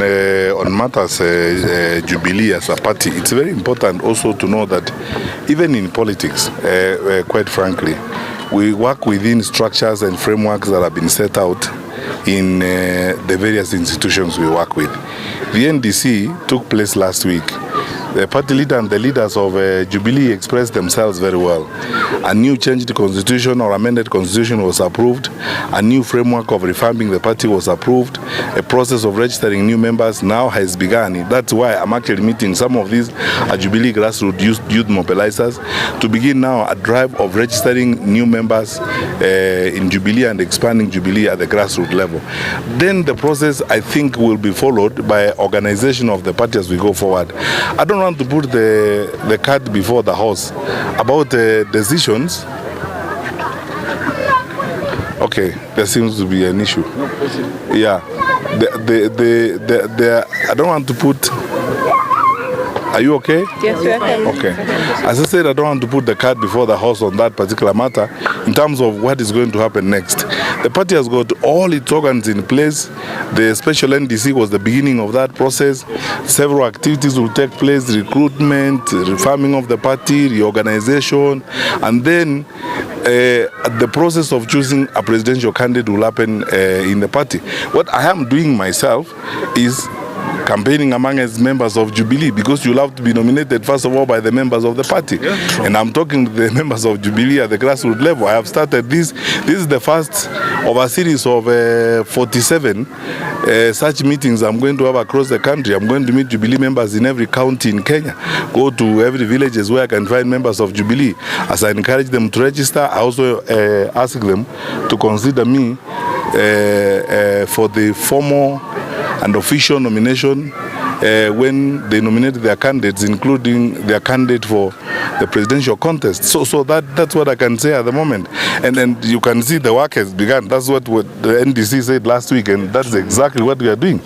on matters Jubilee as a party, it's very important also to know that even in politics, quite frankly, we work within structures and frameworks that have been set out in the various institutions we work with. The NDC took place last week. The party leader and the leaders of Jubilee expressed themselves very well. A new changed constitution or amended constitution was approved. A new framework of reforming the party was approved. A process of registering new members now has begun. That's why I'm actually meeting some of these Jubilee grassroots youth mobilizers to begin now a drive of registering new members in Jubilee and expanding Jubilee at the grassroots level. Then the process, I think, will be followed by organization of the party as we go forward. I don't want to put the cart before the horse about decisions. Okay, there seems to be an issue. Yeah, I don't want to put. Are you okay? Yes, okay. As I said, I don't want to put the cart before the horse on that particular matter in terms of what is going to happen next. The party has got all its organs in place. The special NDC was the beginning of that process. Several activities will take place: recruitment, reforming of the party, reorganization, and then the process of choosing a presidential candidate will happen in the party. What I am doing myself is campaigning among as members of Jubilee, because you'll have to be nominated first of all by the members of the party. And I'm talking to the members of Jubilee at the grassroots level. I have started this. This is the first of a series of 47 such meetings I'm going to have across the country. I'm going to meet Jubilee members in every county in Kenya, go to every villages where I can find members of Jubilee. As I encourage them to register, I also ask them to consider me for the formal and official nomination when they nominate their candidates, including their candidate for the presidential contest. So that's what I can say at the moment. And then you can see the work has begun. That's what the NDC said last week, and that's exactly what we are doing.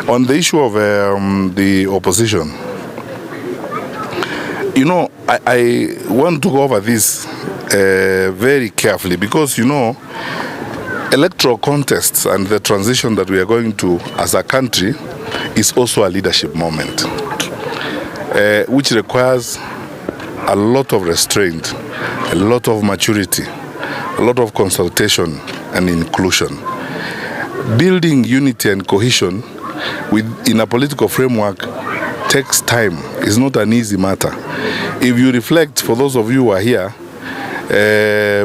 On the issue of the opposition, you know, I want to go over this very carefully, because, you know, electoral contests and the transition that we are going to as a country is also a leadership moment, which requires a lot of restraint, a lot of maturity, a lot of consultation and inclusion. Building unity and cohesion in a political framework takes time. It's not an easy matter. If you reflect, for those of you who are here,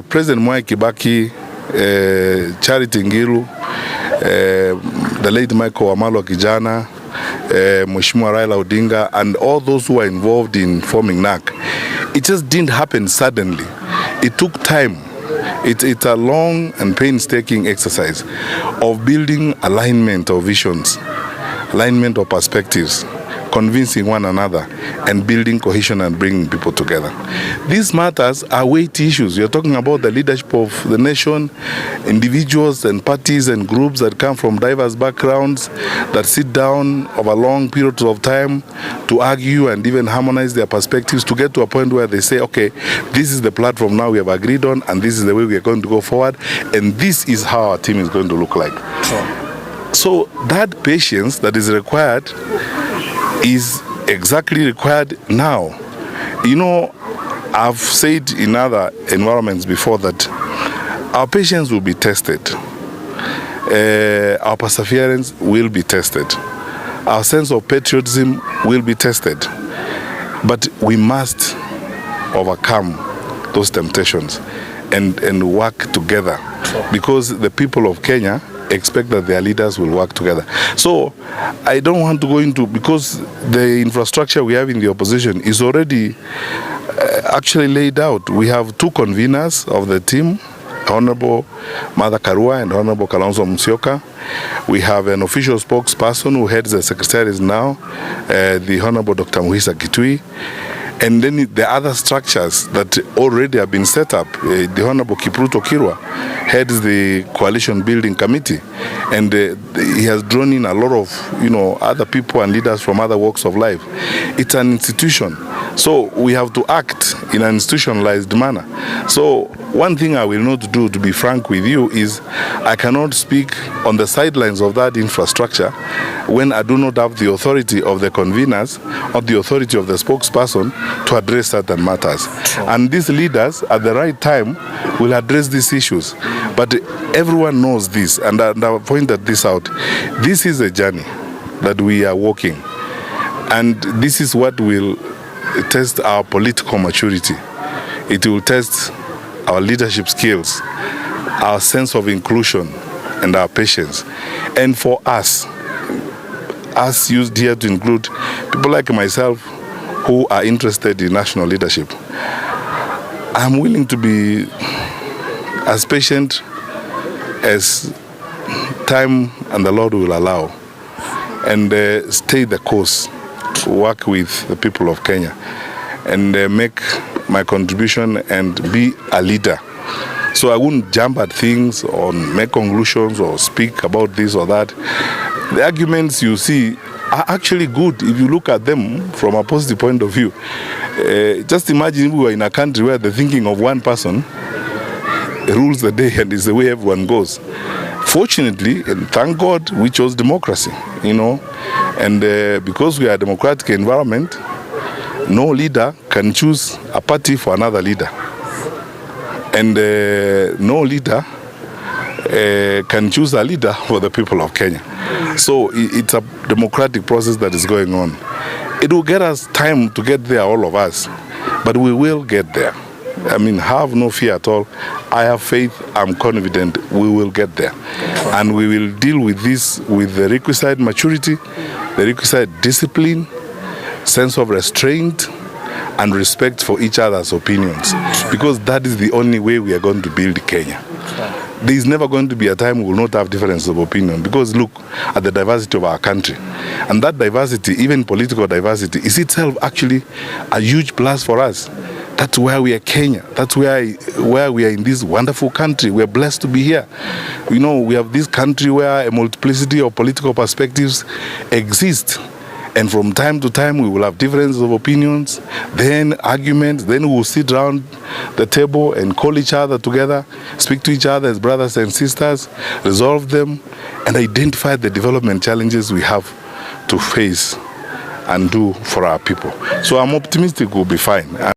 President Mwai Kibaki, Charity Ngilu, the late Michael Wamalwa Kijana, Mheshimiwa Raila Odinga, and all those who are involved in forming NAC, it just didn't happen suddenly. It took time. It's a long and painstaking exercise of building alignment of visions, alignment of perspectives, convincing one another, and building cohesion and bringing people together. These matters are weighty issues. You're talking about the leadership of the nation, individuals and parties and groups that come from diverse backgrounds, that sit down over long periods of time to argue and even harmonize their perspectives to get to a point where they say, okay, this is the platform now we have agreed on, and this is the way we are going to go forward, and this is how our team is going to look like. Sure. So that patience that is required is exactly required now. You know, I've said in other environments before that our patience will be tested, our perseverance will be tested, our sense of patriotism will be tested, but we must overcome those temptations and work together, because the people of Kenya expect that their leaders will work together. So I don't want to go into, because the infrastructure we have in the opposition is already actually laid out. We have two conveners of the team, Honorable Martha Karua and Honorable Kalonzo Musyoka. We have an official spokesperson who heads the secretaries now, the Honorable Dr. Muhisa Kitui. And then the other structures that already have been set up, the Honorable Kipruto Kirwa heads the coalition building committee, and he has drawn in a lot of, you know, other people and leaders from other walks of life. It's an institution So we have to act in an institutionalized manner. So one thing I will not do, to be frank with you, is I cannot speak on the sidelines of that infrastructure when I do not have the authority of the conveners or the authority of the spokesperson to address certain matters. And these leaders at the right time will address these issues. But everyone knows this, and I've pointed this out. This is a journey that we are walking, and this is what will test our political maturity. It will test our leadership skills, our sense of inclusion, and our patience. And for us used here to include people like myself who are interested in national leadership, I'm willing to be as patient as time and the Lord will allow, and stay the course, work with the people of Kenya, and make my contribution and be a leader. So I wouldn't jump at things or make conclusions or speak about this or that. The arguments you see are actually good if you look at them from a positive point of view. Just imagine we were in a country where the thinking of one person rules the day and is the way everyone goes. Fortunately, and thank God, we chose democracy, and because we are a democratic environment, no leader can choose a party for another leader, and no leader can choose a leader for the people of Kenya. So it's a democratic process that is going on. It will get us time to get there, all of us, but we will get there. I mean, have no fear at all. I have faith, I'm confident we will get there. And we will deal with this with the requisite maturity, the requisite discipline, sense of restraint, and respect for each other's opinions. Because that is the only way we are going to build Kenya. There is never going to be a time we will not have difference of opinion, because look at the diversity of our country. And that diversity, even political diversity, is itself actually a huge plus for us. That's where we are Kenya. That's where we are in this wonderful country. We are blessed to be here. We have this country where a multiplicity of political perspectives exist. And from time to time, we will have differences of opinions, then arguments, then we will sit around the table and call each other together, speak to each other as brothers and sisters, resolve them, and identify the development challenges we have to face and do for our people. So I'm optimistic we'll be fine.